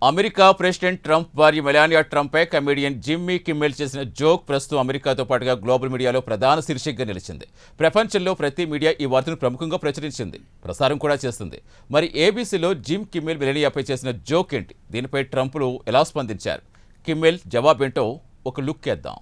America president Trump భార్య Melania ట్రంప్పై comedian Jimmy Kimmel చేసిన joke ప్రస్తుతం అమెరికాతో పాటుగా గ్లోబల్ మీడియాలో ప్రధాన శీర్షికగా నిలిచింది. ప్రపంచంలో ప్రతి మీడియా ఈ వార్తను ప్రముఖంగా ప్రచురించింది, ప్రసారం కూడా చేస్తుంది. మరి ఏబీసీలో జిమ్ కిమ్మెల్ మెలానియాపై చేసిన జోక్ ఏంటి? దీనిపై ట్రంప్లు ఎలా స్పందించారు? కిమ్మెల్ జవాబేంటో ఒక లుక్ వేద్దాం.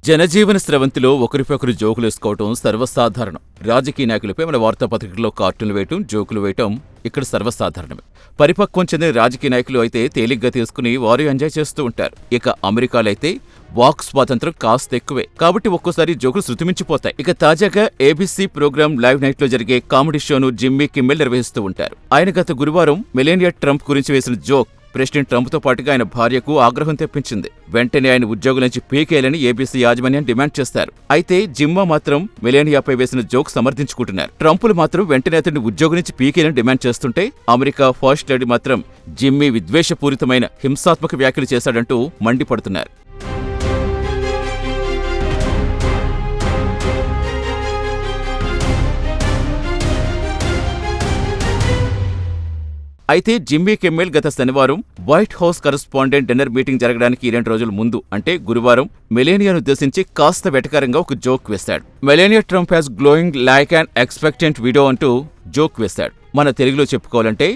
జనజీవన స్రవంతిలో ఒకరిపై ఒకరు జోకులు వేసుకోవటం సర్వసాధారణం. రాజకీయ నాయకులపై మన వార్తాపత్రికల్లో కార్టూన్లు వేయటం, జోకులు వేయటం ఇక్కడ సర్వసాధారణమే. పరిపక్వం చెందిన రాజకీయ నాయకులు అయితే తేలిగ్గా తీసుకుని వారు ఎంజాయ్ చేస్తూ ఉంటారు. ఇక అమెరికాలో అయితే వాక్ స్వాతంత్రం కాస్త ఎక్కువే, కాబట్టి ఒక్కోసారి జోకులు శృతిమించిపోతాయి. ఇక తాజాగా ఏబీసీ ప్రోగ్రాం లైవ్ నైట్ లో జరిగే కామెడీ షోను జిమ్మీ కిమ్మెల్ నిర్వహిస్తూ ఉంటారు. ఆయన గత గురువారం మెలానియా ట్రంప్ గురించి వేసిన జోక్ ప్రెసిడెంట్ ట్రంప్తో పాటుగా ఆయన భార్యకు ఆగ్రహం తెప్పించింది. వెంటనే ఆయన ఉద్యోగుల నుంచి పీకేయాలని ఏబీసీ యాజమాన్యం డిమాండ్ చేస్తారు. అయితే జిమ్మా మాత్రం మెలానియాపై వేసిన జోక్ సమర్థించుకుంటున్నారు. ట్రంపులు మాత్రం వెంటనే అతన్ని ఉద్యోగం నుంచి పీకేయాలని డిమాండ్ చేస్తుంటే, అమెరికా ఫస్ట్ లేడీ మాత్రం జిమ్మీ విద్వేషపూరితమైన హింసాత్మక వ్యాఖ్యలు చేశాడంటూ మండిపడుతున్నారు. అయితే జిమ్మీ కిమ్మెల్ గత శనివారం white house correspondent dinner meeting జరగడానికి 2 రోజుల ముందు అంటే గురువారం మెలానియాను ఉద్దేశించి కాస్త వెటకారంగా ఒక జోక్ వేశాడు. Melania Trump has glowing like an expectant widow అంటూ జోక్ వేశాడు. మన తెలుగులో చెప్పుకోవాలంటే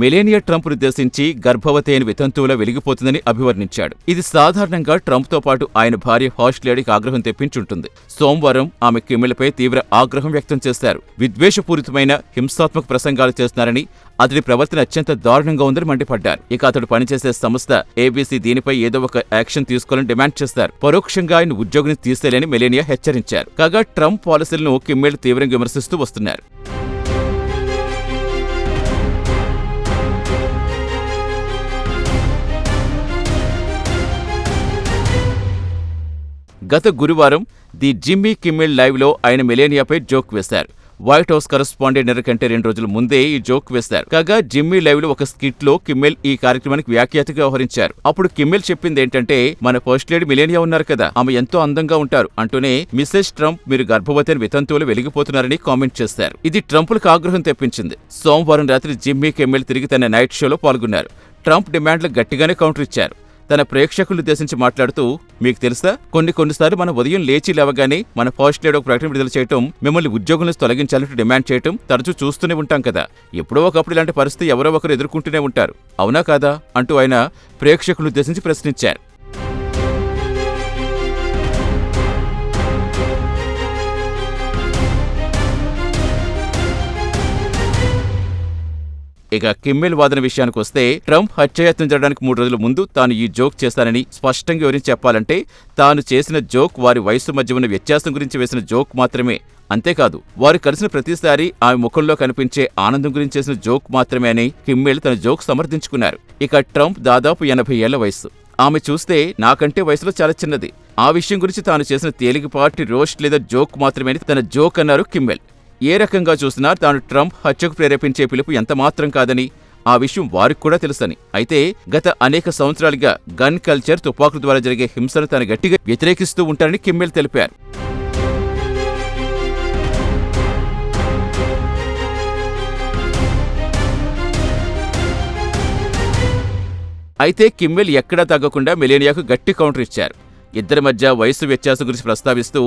మెలానియా ట్రంప్ ఉద్దేశించి గర్భవతి అయిన వితంతువులా వెలిగిపోతుందని అభివర్ణించాడు. ఇది సాధారణంగా ట్రంప్తో పాటు ఆయన భార్య ఫస్ట్ లేడీకి ఆగ్రహం తెప్పించుంటుంది. సోమవారం ఆమె కిమ్మెల్పై తీవ్ర ఆగ్రహం వ్యక్తం చేశారు. విద్వేషపూరితమైన హింసాత్మక ప్రసంగాలు చేస్తున్నారని, అతడి ప్రవర్తన అత్యంత దారుణంగా ఉందని మండిపడ్డారు. ఇక అతడు పనిచేసే సంస్థ ఏబీసీ దీనిపై ఏదో ఒక యాక్షన్ తీసుకోవాలని డిమాండ్ చేస్తారు. పరోక్షంగా ఆయన ఉద్యోగిని తీసేయాలని మెలానియా హెచ్చరించారు. కాగా ట్రంప్ పాలసీలను కిమ్మెల్ తీవ్రంగా విమర్శిస్తూ వస్తున్నారు. గత గురువారం ది జిమ్మీ కిమ్మెల్ లైవ్ లో ఆయన మెలానియాపై జోక్ వేశారు. వైట్ హౌస్ కరెస్పాండెంట్ డిన్నర్ కంటే 2 రోజుల ముందే ఈ జోక్ వేశారు. కాగా జిమ్మీ లైవ్ లో ఒక స్కిట్ లో కిమ్మెల్ ఈ కార్యక్రమానికి వ్యాఖ్యాతగా వ్యవహరించారు. అప్పుడు కిమ్మెల్ చెప్పింది ఏంటంటే, మన ఫస్ట్ లేడీ మెలానియా ఉన్నారు కదా, ఆమె ఎంతో అందంగా ఉంటారు అంటూనే మిసెస్ ట్రంప్ మీరు గర్భవతి అని వితంతువులు వెలిగిపోతున్నారని కామెంట్ చేశారు. ఇది ట్రంప్లకు ఆగ్రహం తెప్పించింది. సోమవారం రాత్రి జిమ్మీ కిమ్మెల్ తిరిగి తన నైట్ షోలో పాల్గొన్నారు. ట్రంప్ డిమాండ్లకు గట్టిగానే కౌంటర్ ఇచ్చారు. తన ప్రేక్షకులను ఉద్దేశించి మాట్లాడుతూ, మీకు తెలుసా, కొన్నిసార్లు మనం ఉదయం లేచి లేవగానే మన ఫస్ట్ లేడీ ఒక ప్రకటన విడుదల చేయటం, మిమ్మల్ని ఉద్యోగం నుంచి తొలగించాలంటూ డిమాండ్ చేయటం తరచూ చూస్తూనే ఉంటాం కదా. ఎప్పుడో ఒకప్పుడు ఇలాంటి పరిస్థితి ఎవరో ఒకరు ఎదుర్కొంటూనే ఉంటారు, అవునా కాదా అంటూ ఆయన ప్రేక్షకులను ఉద్దేశించి ప్రశ్నించారు. ఇక కిమ్మెల్ వాదన విషయానికి వస్తే, ట్రంప్ హత్యాయత్నం జరగడానికి 3 రోజుల ముందు తాను ఈ జోక్ చేశానని స్పష్టంగా వివరించి చెప్పాలంటే, తాను చేసిన జోక్ వారి వయసు మధ్య ఉన్న వ్యత్యాసం గురించి వేసిన జోక్ మాత్రమే. అంతేకాదు, వారు కలిసిన ప్రతిసారి ఆమె ముఖంలో కనిపించే ఆనందం గురించి చేసిన జోక్ మాత్రమే అని కిమ్మెల్ తన జోక్ సమర్థించుకున్నారు. ఇక ట్రంప్ దాదాపు 80 ఏళ్ల వయసు. ఆమె చూస్తే నాకంటే వయసులో చాలా చిన్నది. ఆ విషయం గురించి తాను చేసిన తేలికపాటి రోస్ట్ లేదా జోక్ మాత్రమే అని తన జోక్ అన్నారు కిమ్మెల్. ఏ రకంగా చూసినా తాను ట్రంప్ హత్యకు ప్రేరేపించే పిలుపు ఎంతమాత్రం కాదని, ఆ విషయం వారికి కూడా తెలుసని, అయితే గత అనేక సంవత్సరాలుగా గన్ కల్చర్, తుపాకుల ద్వారా జరిగే హింసను తాను గట్టిగా వ్యతిరేకిస్తూ ఉంటారని కిమ్మెల్ తెలిపారు. అయితే కిమ్మెల్ ఎక్కడా తగ్గకుండా మెలానియాకు గట్టి కౌంటర్ ఇచ్చారు. ఇద్దరి మధ్య వయసు వ్యత్యాసం గురించి ప్రస్తావిస్తూ,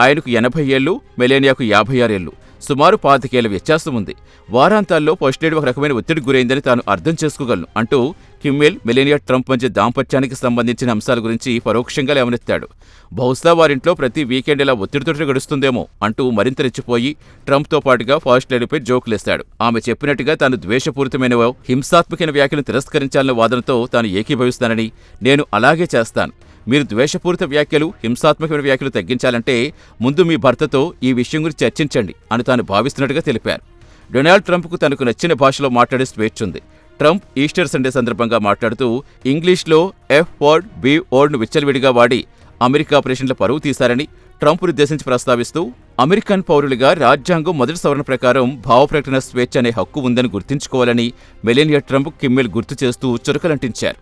ఆయనకు 80 ఏళ్లు, మెలానియాకు 56 ఏళ్లు, సుమారు 25 ఏళ్ల వ్యత్యాసం ఉంది. వారాంతాల్లో ఫస్ట్ లేడీ ఒక రకమైన ఒత్తిడికి గురైందని తాను అర్థం చేసుకోగలను అంటూ కిమ్మెల్ మెలానియా ట్రంప్ మధ్య దాంపత్యానికి సంబంధించిన అంశాల గురించి పరోక్షంగా లేవనెత్తాడు. బహుశా వారింట్లో ప్రతి వీకెండ్ ఇలా ఒత్తిడితోటి గడుస్తుందేమో అంటూ మరింత రెచ్చిపోయి ట్రంప్తో పాటుగా ఫస్ట్ లేడీపై జోకులేశాడు. ఆమె చెప్పినట్టుగా తాను ద్వేషపూరితమైన హింసాత్మకమైన వ్యాఖ్యలను తిరస్కరించాలన్న వాదనతో తాను ఏకీభవిస్తానని, నేను అలాగే చేస్తాను. మీరు ద్వేషపూరిత వ్యాఖ్యలు, హింసాత్మకమైన వ్యాఖ్యలు తగ్గించాలంటే ముందు మీ భర్తతో ఈ విషయం గురించి చర్చించండి అని తాను భావిస్తున్నట్టుగా తెలిపారు. డొనాల్డ్ ట్రంప్కు తనకు నచ్చిన భాషలో మాట్లాడే స్వేచ్ఛుంది. ట్రంప్ ఈస్టర్ సండే సందర్భంగా మాట్లాడుతూ ఇంగ్లీష్లో ఎఫ్ వర్డ్, బి వర్డ్ను విచ్చలవిడిగా వాడి అమెరికా ప్రెసిడెంట్ల పరువు తీశారని ట్రంప్ను ఉద్దేశించి ప్రస్తావిస్తూ, అమెరికన్ పౌరులుగా రాజ్యాంగం మొదటి సవరణ ప్రకారం భావప్రకటన స్వేచ్ఛ అనే హక్కు ఉందని గుర్తుంచుకోవాలని మెలానియా ట్రంప్ కిమ్మెల్ గుర్తు చేస్తూ చురకలంటించారు.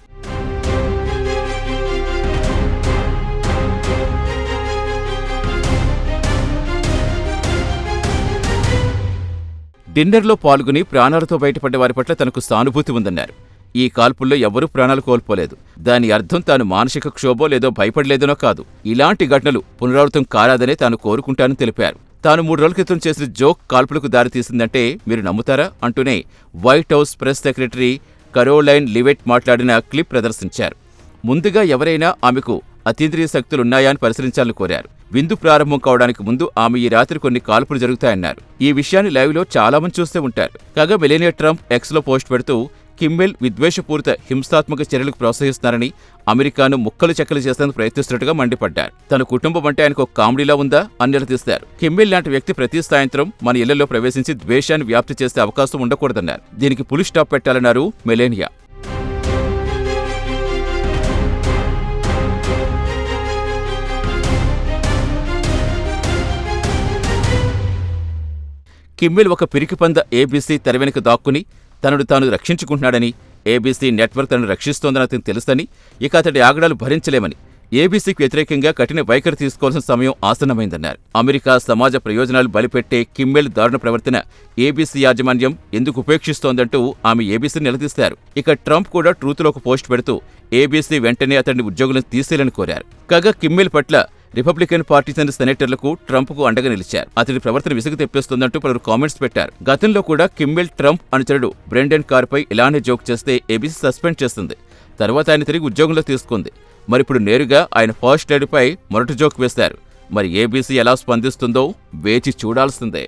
డిన్నర్లో పాల్గొని ప్రాణాలతో బయటపడ్డ వారి పట్ల తనకు సానుభూతి ఉందన్నారు. ఈ కాల్పుల్లో ఎవ్వరూ ప్రాణాలు కోల్పోలేదు. దాని అర్థం తాను మానసిక క్షోభో లేదో భయపడలేదనో కాదు. ఇలాంటి ఘటనలు పునరావృతం కారాదనే తాను కోరుకుంటానని తెలిపారు. తాను 3 రోజుల క్రితం చేసిన జోక్ కాల్పులకు దారితీసిందంటే మీరు నమ్ముతారా అంటూనే White House press secretary Karoline Leavitt మాట్లాడిన క్లిప్ ప్రదర్శించారు. ముందుగా ఎవరైనా ఆమెకు అతీంద్రియ శక్తులున్నాయా అని పరిశీలించాలని కోరారు. విందు ప్రారంభం కావడానికి ముందు ఆమె ఈ రాత్రి కొన్ని కాల్పులు జరుగుతాయన్నారు. ఈ విషయాన్ని లైవ్లో చాలామంది చూస్తూ ఉంటారు. కాగా మెలేనియా ట్రంప్ ఎక్స్లో పోస్ట్ పెడుతూ కిమ్మెల్ విద్వేషపూరిత హింసాత్మక చర్యలకు ప్రోత్సహిస్తున్నారని, అమెరికాను ముక్కలు చెక్కలు చేసేందుకు ప్రయత్నిస్తున్నట్టుగా మండిపడ్డారు. తన కుటుంబం అంటే ఆయనకు ఒక కామెడీలా ఉందా అని నిలదీశారు. కిమ్మెల్ లాంటి వ్యక్తి ప్రతి సాయంత్రం మన ఇళ్లలో ప్రవేశించి ద్వేషాన్ని వ్యాప్తి చేసే అవకాశం ఉండకూడదన్నారు. దీనికి పులి స్టాప్ పెట్టాలన్నారు మెలేనియా. కిమ్మెల్ ఒక పిరికిపంద ఏబీసీ తెర వెనుక దాక్కుని తనను తాను రక్షించుకుంటున్నాడని, ఏబీసీ నెట్వర్క్ తనను రక్షిస్తోందని అతనికి తెలుసని, ఇక అతడి ఆగడాలు భరించలేమని, ఏబీసీకి వ్యతిరేకంగా కఠిన వైఖరి తీసుకోవాల్సిన సమయం ఆసన్నమైందన్నారు. అమెరికా సమాజ ప్రయోజనాలు బలిపెట్టే కిమ్మెల్ దారుణ ప్రవర్తన ఏబీసీ యాజమాన్యం ఎందుకు ఉపేక్షిస్తోందంటూ ఆమె ఏబీసీని నిలదీశారు. ఇక ట్రంప్ కూడా ట్రూత్లో ఒక పోస్ట్ పెడుతూ ఏబీసీ వెంటనే అతడిని ఉద్యోగులను తీసేయాలని కోరారు. కాగా కిమ్మెల్ పట్ల రిపబ్లికన్ పార్టీ చెందిన సెనేటర్లకు ట్రంప్కు అండగా నిలిచారు. అతడి ప్రవర్తన విసుగు తెప్పిస్తోందంటూ పలువురు కామెంట్స్ పెట్టారు. గతంలో కూడా కిమ్మెల్ ట్రంప్ అనుచరుడు బ్రెండన్ కార్పై ఇలానే జోక్ చేస్తే ఏబీసీ సస్పెండ్ చేస్తుంది. తర్వాత ఆయన తిరిగి ఉద్యోగంలో తీసుకుంది. మరిప్పుడు నేరుగా ఆయన ఫస్ట్ లేడీపై మొరటి జోక్ వేశారు. మరి ఏబీసీ ఎలా స్పందిస్తుందో వేచి చూడాల్సిందే.